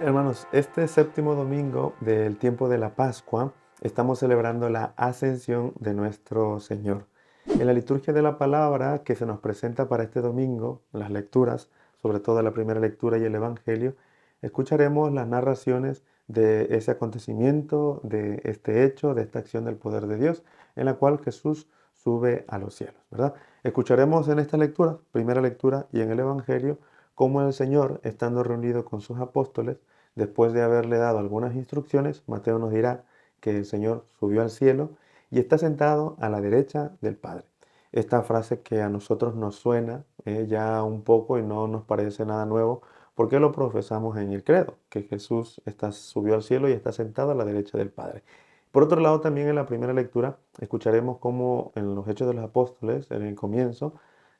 Hermanos, este séptimo domingo del tiempo de la Pascua estamos celebrando la ascensión de nuestro Señor. En la liturgia de la palabra que se nos presenta para este domingo, las lecturas, sobre todo la primera lectura y el Evangelio, escucharemos las narraciones de ese acontecimiento, de este hecho, de esta acción del poder de Dios, en la cual Jesús sube a los cielos, ¿verdad? Escucharemos en esta lectura, primera lectura y en el Evangelio, cómo el Señor, estando reunido con sus apóstoles, después de haberle dado algunas instrucciones, Mateo nos dirá que el Señor subió al cielo y está sentado a la derecha del Padre. Esta frase que a nosotros nos suena ya un poco y no nos parece nada nuevo, porque lo profesamos en el credo, que Jesús subió al cielo y está sentado a la derecha del Padre. Por otro lado, también en la primera lectura escucharemos cómo en los Hechos de los Apóstoles, en el comienzo,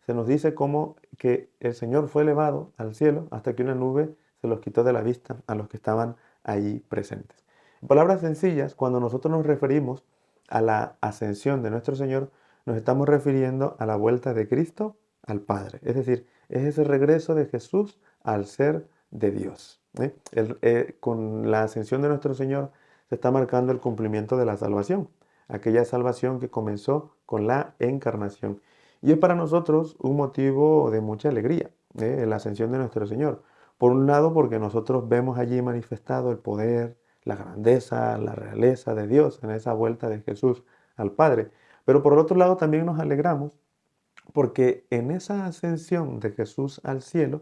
se nos dice cómo que el Señor fue elevado al cielo hasta que una nube se los quitó de la vista a los que estaban allí presentes. En palabras sencillas, cuando nosotros nos referimos a la ascensión de nuestro Señor, nos estamos refiriendo a la vuelta de Cristo al Padre. Es decir, es ese regreso de Jesús al ser de Dios. Con la ascensión de nuestro Señor se está marcando el cumplimiento de la salvación, aquella salvación que comenzó con la encarnación. Y es para nosotros un motivo de mucha alegría, la ascensión de nuestro Señor. Por un lado, porque nosotros vemos allí manifestado el poder, la grandeza, la realeza de Dios en esa vuelta de Jesús al Padre. Pero por otro lado también nos alegramos porque en esa ascensión de Jesús al cielo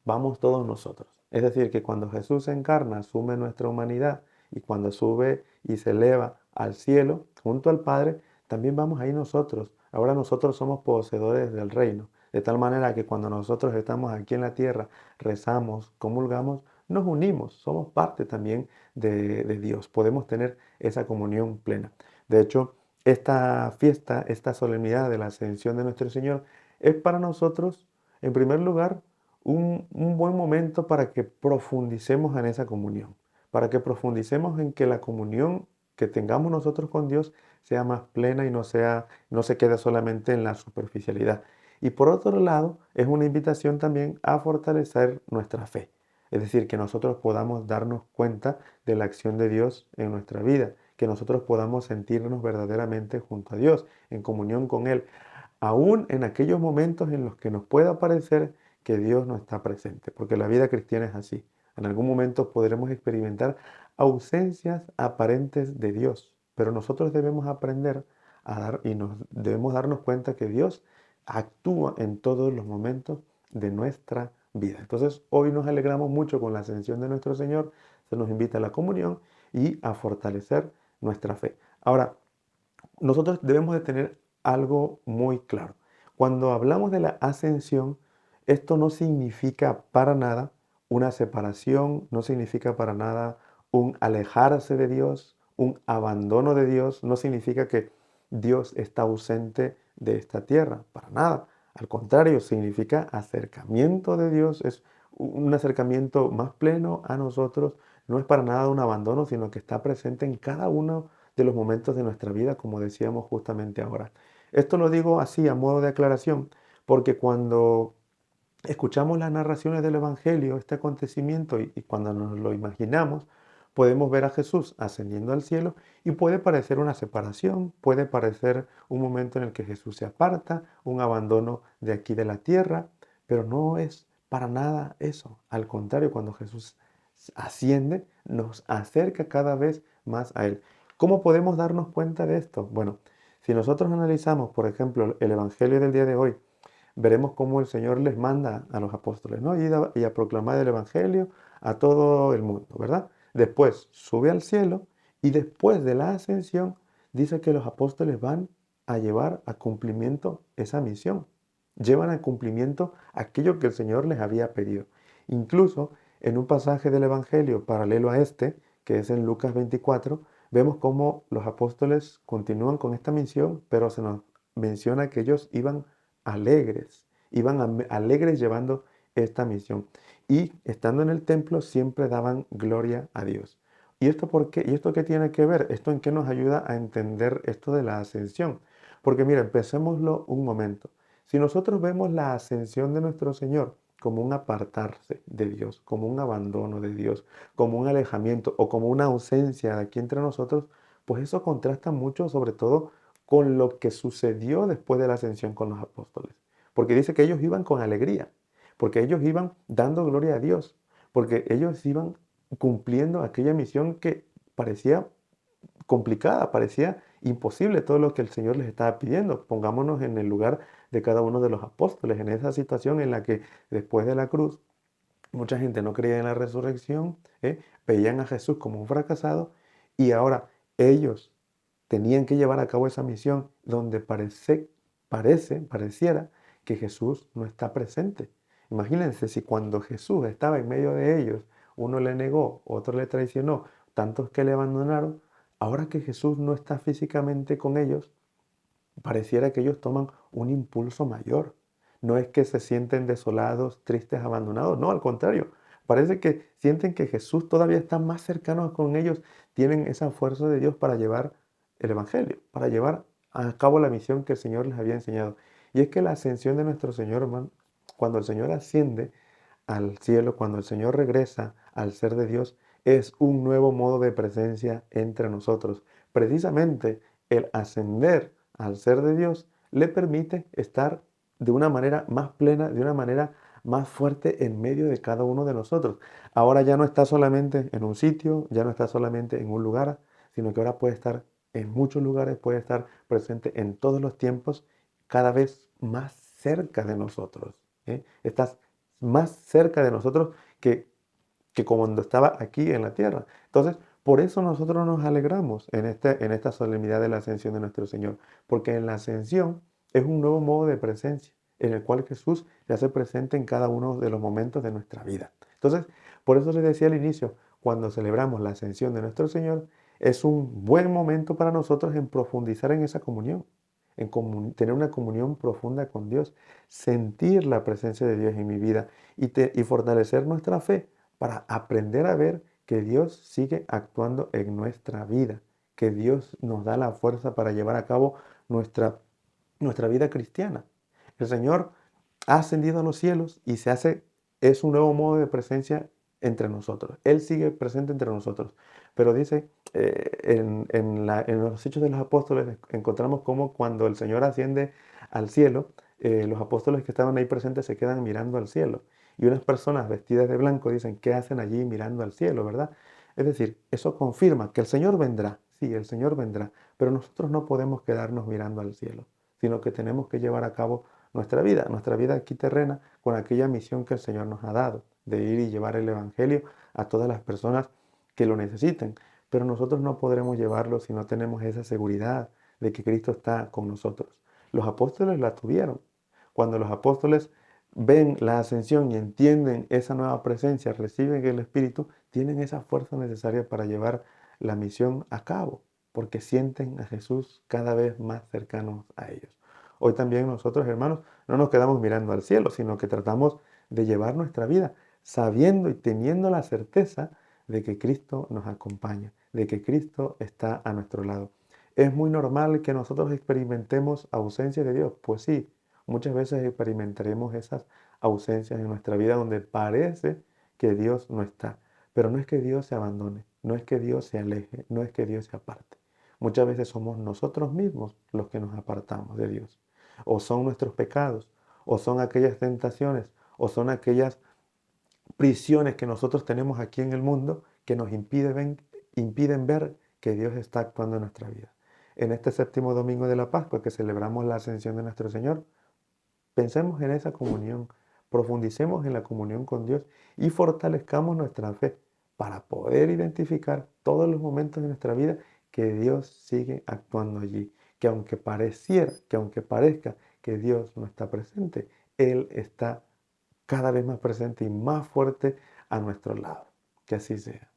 vamos todos nosotros. Es decir, que cuando Jesús se encarna, asume nuestra humanidad y cuando sube y se eleva al cielo junto al Padre, también vamos ahí nosotros. Ahora nosotros somos poseedores del reino. De tal manera que cuando nosotros estamos aquí en la tierra, rezamos, comulgamos, nos unimos, somos parte también de Dios. Podemos tener esa comunión plena. De hecho, esta fiesta, esta solemnidad de la ascensión de nuestro Señor, es para nosotros, en primer lugar, un buen momento para que profundicemos en esa comunión, para que profundicemos en que la comunión que tengamos nosotros con Dios sea más plena y no se quede solamente en la superficialidad. Y por otro lado, es una invitación también a fortalecer nuestra fe. Es decir, que nosotros podamos darnos cuenta de la acción de Dios en nuestra vida, que nosotros podamos sentirnos verdaderamente junto a Dios, en comunión con Él, aún en aquellos momentos en los que nos pueda parecer que Dios no está presente, porque la vida cristiana es así. En algún momento podremos experimentar ausencias aparentes de Dios, pero nosotros debemos aprender a dar y nos debemos darnos cuenta que Dios actúa en todos los momentos de nuestra vida. Entonces, hoy nos alegramos mucho con la ascensión de nuestro Señor, se nos invita a la comunión y a fortalecer nuestra fe. Ahora, nosotros debemos de tener algo muy claro. Cuando hablamos de la ascensión, esto no significa para nada una separación, no significa para nada un alejarse de Dios, un abandono de Dios, no significa que Dios está ausente de esta tierra, para nada. Al contrario, significa acercamiento de Dios, es un acercamiento más pleno a nosotros, no es para nada un abandono, sino que está presente en cada uno de los momentos de nuestra vida, como decíamos justamente ahora. Esto lo digo así a modo de aclaración, porque cuando escuchamos las narraciones del Evangelio, este acontecimiento, y cuando nos lo imaginamos, podemos ver a Jesús ascendiendo al cielo y puede parecer una separación, puede parecer un momento en el que Jesús se aparta, un abandono de aquí de la tierra, pero no es para nada eso. Al contrario, cuando Jesús asciende, nos acerca cada vez más a Él. ¿Cómo podemos darnos cuenta de esto? Bueno, si nosotros analizamos, por ejemplo, el Evangelio del día de hoy, veremos cómo el Señor les manda a los apóstoles, ¿no? Y a proclamar el Evangelio a todo el mundo, ¿verdad? Después sube al cielo y después de la ascensión dice que los apóstoles van a llevar a cumplimiento esa misión. Llevan a cumplimiento aquello que el Señor les había pedido. Incluso en un pasaje del Evangelio paralelo a este, que es en Lucas 24, vemos cómo los apóstoles continúan con esta misión, pero se nos menciona que ellos iban alegres, alegres llevando esta misión. Y estando en el templo siempre daban gloria a Dios. ¿Y esto por qué? ¿Y esto qué tiene que ver? ¿Esto en qué nos ayuda a entender esto de la ascensión? Porque mira, pensémoslo un momento. Si nosotros vemos la ascensión de nuestro Señor como un apartarse de Dios, como un abandono de Dios, como un alejamiento o como una ausencia de aquí entre nosotros, pues eso contrasta mucho, sobre todo con lo que sucedió después de la ascensión con los apóstoles. Porque dice que ellos iban con alegría, porque ellos iban dando gloria a Dios, porque ellos iban cumpliendo aquella misión que parecía complicada, parecía imposible todo lo que el Señor les estaba pidiendo. Pongámonos en el lugar de cada uno de los apóstoles, en esa situación en la que después de la cruz mucha gente no creía en la resurrección, veían a Jesús como un fracasado y ahora ellos tenían que llevar a cabo esa misión donde pareciera que Jesús no está presente. Imagínense si cuando Jesús estaba en medio de ellos, uno le negó, otro le traicionó, tantos que le abandonaron, ahora que Jesús no está físicamente con ellos, pareciera que ellos toman un impulso mayor. No es que se sienten desolados, tristes, abandonados, no, al contrario. Parece que sienten que Jesús todavía está más cercano con ellos, tienen esa fuerza de Dios para llevar el Evangelio, para llevar a cabo la misión que el Señor les había enseñado. Y es que la ascensión de nuestro Señor, hermano, cuando el Señor asciende al cielo, cuando el Señor regresa al ser de Dios, es un nuevo modo de presencia entre nosotros. Precisamente el ascender al ser de Dios le permite estar de una manera más plena, de una manera más fuerte en medio de cada uno de nosotros. Ahora ya no está solamente en un sitio, ya no está solamente en un lugar, sino que ahora puede estar en muchos lugares, puede estar presente en todos los tiempos, cada vez más cerca de nosotros. Estás más cerca de nosotros que cuando estaba aquí en la tierra. Entonces, por eso nosotros nos alegramos en esta solemnidad de la ascensión de nuestro Señor, porque en la ascensión es un nuevo modo de presencia en el cual Jesús se hace presente en cada uno de los momentos de nuestra vida. Entonces, por eso les decía al inicio, cuando celebramos la ascensión de nuestro Señor, es un buen momento para nosotros en profundizar en esa comunión, en tener una comunión profunda con Dios, sentir la presencia de Dios en mi vida y fortalecer nuestra fe para aprender a ver que Dios sigue actuando en nuestra vida, que Dios nos da la fuerza para llevar a cabo nuestra vida cristiana. El Señor ha ascendido a los cielos y es un nuevo modo de presencia entre nosotros. Él sigue presente entre nosotros. Pero dice, en los Hechos de los Apóstoles encontramos como cuando el Señor asciende al cielo, los apóstoles que estaban ahí presentes se quedan mirando al cielo. Y unas personas vestidas de blanco dicen, ¿qué hacen allí mirando al cielo, verdad? Es decir, eso confirma que el Señor vendrá. Sí, el Señor vendrá. Pero nosotros no podemos quedarnos mirando al cielo, sino que tenemos que llevar a cabo nuestra vida aquí terrena, con aquella misión que el Señor nos ha dado, de ir y llevar el Evangelio a todas las personas que lo necesiten. Pero nosotros no podremos llevarlo si no tenemos esa seguridad de que Cristo está con nosotros. Los apóstoles la tuvieron. Cuando los apóstoles ven la ascensión y entienden esa nueva presencia, reciben el Espíritu, tienen esa fuerza necesaria para llevar la misión a cabo, porque sienten a Jesús cada vez más cercanos a ellos. Hoy también nosotros, hermanos, no nos quedamos mirando al cielo, sino que tratamos de llevar nuestra vida sabiendo y teniendo la certeza de que Cristo nos acompaña, de que Cristo está a nuestro lado. ¿Es muy normal que nosotros experimentemos ausencia de Dios? Pues sí, muchas veces experimentaremos esas ausencias en nuestra vida donde parece que Dios no está. Pero no es que Dios se abandone, no es que Dios se aleje, no es que Dios se aparte. Muchas veces somos nosotros mismos los que nos apartamos de Dios. O son nuestros pecados, o son aquellas tentaciones, o son aquellas prisiones que nosotros tenemos aquí en el mundo que nos impiden ver que Dios está actuando en nuestra vida. En este séptimo domingo de la Pascua que celebramos la ascensión de nuestro Señor, pensemos en esa comunión, profundicemos en la comunión con Dios y fortalezcamos nuestra fe para poder identificar todos los momentos de nuestra vida que Dios sigue actuando allí. Que aunque pareciera, que aunque parezca que Dios no está presente, Él está cada vez más presente y más fuerte a nuestro lado. Que así sea.